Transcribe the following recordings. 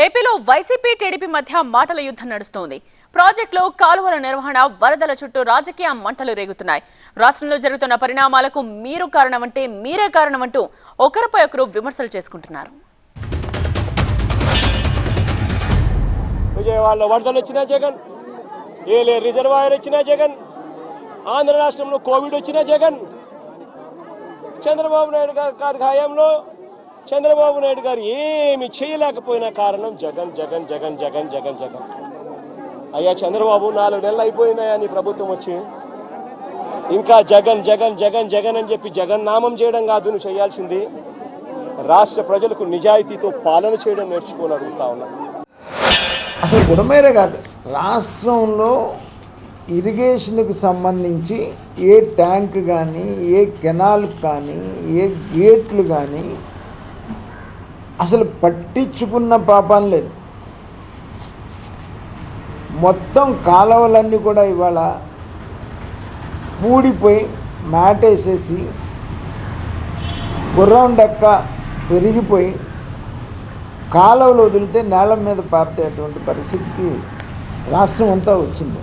ఏపీలో YCP TDP మధ్య మాటల యుద్ధం నడుస్తోంది. ప్రాజెక్టులో కాలువల నిర్వహణ, వరదల చుట్టూ రాజకీయ మంటలు రేగుతున్నాయి. రాష్ట్రంలో జరుగుతున్న పరిణామాలకు మీరే కారణమంటూ ఒకరిపై ఒకరు విమర్శలు చేసుకుంటున్నారు. విజయవాడలో వరదలు వచ్చినా జగన్, ఏలే రిజర్వాయర్ వచ్చినా జగన్, ఆంధ్ర రాష్ట్రంలో కోవిడ్ వచ్చినా జగన్, చంద్రబాబు నాయుడు గారి హయాంలో చంద్రబాబు నాయుడు గారు ఏమి చేయలేకపోయిన కారణం జగన్ జగన్ జగన్ జగన్ జగన్ జగన్. అయ్యా చంద్రబాబు 4 నెలలు అయిపోయినాయా నీ ప్రభుత్వం వచ్చి? ఇంకా జగన్ జగన్ జగన్ జగన్ అని చెప్పి జగన్ నామం చేయడం కాదు నువ్వు చేయాల్సింది. రాష్ట్ర ప్రజలకు నిజాయితీతో పాలన చేయడం నేర్చుకొని అడుగుతా ఉన్నా. అసలు గుడమేరే కాదు, రాష్ట్రంలో ఇరిగేషన్కి సంబంధించి ఏ ట్యాంక్ కానీ, ఏ కెనాల్ కానీ, ఏ గేట్లు కానీ అసలు పట్టించుకున్న పాపం లేదు. మొత్తం కాలువలన్నీ కూడా ఇవాళ పూడిపోయి మ్యాటేసేసి గుర్రం డెక్క పెరిగిపోయి కాలువలు వదిలితే నేల మీద పారేటువంటి పరిస్థితికి రాష్ట్రం అంతా వచ్చింది.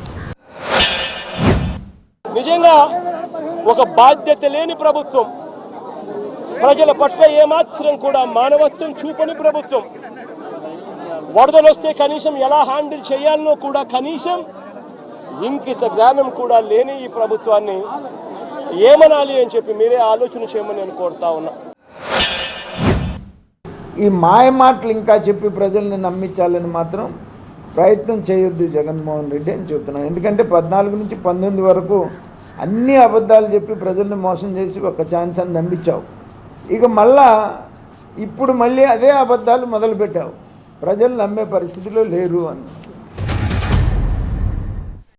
నిజంగా ఒక బాధ్యత లేని ప్రభుత్వం, ప్రజల పట్ల ఏమాత్రం కూడా మానవత్వం చూపని ప్రభుత్వం, వరదలు వస్తే కనీసం ఎలా హ్యాండిల్ చేయాలనో కూడా కనీసం ఇంకిత జ్ఞానం కూడా లేని ఈ ప్రభుత్వాన్ని ఏమనాలి అని చెప్పి మీరే ఆలోచన చేయమని నేను కోరుతా ఉన్నా. ఈ మాయ మాటలు ఇంకా చెప్పి ప్రజల్ని నమ్మించాలని మాత్రం ప్రయత్నం చేయొద్దు జగన్మోహన్ రెడ్డి అని చెప్తున్నాను. ఎందుకంటే 14 నుంచి 19 వరకు అన్ని అబద్ధాలు చెప్పి ప్రజల్ని మోసం చేసి ఒక ఛాన్స్ అని నమ్మించావు. ఇక ఇప్పుడు మళ్ళీ అదే అబద్ధాలు మొదలుపెట్టావు. ప్రజలు నమ్మే పరిస్థితిలో లేరు అని.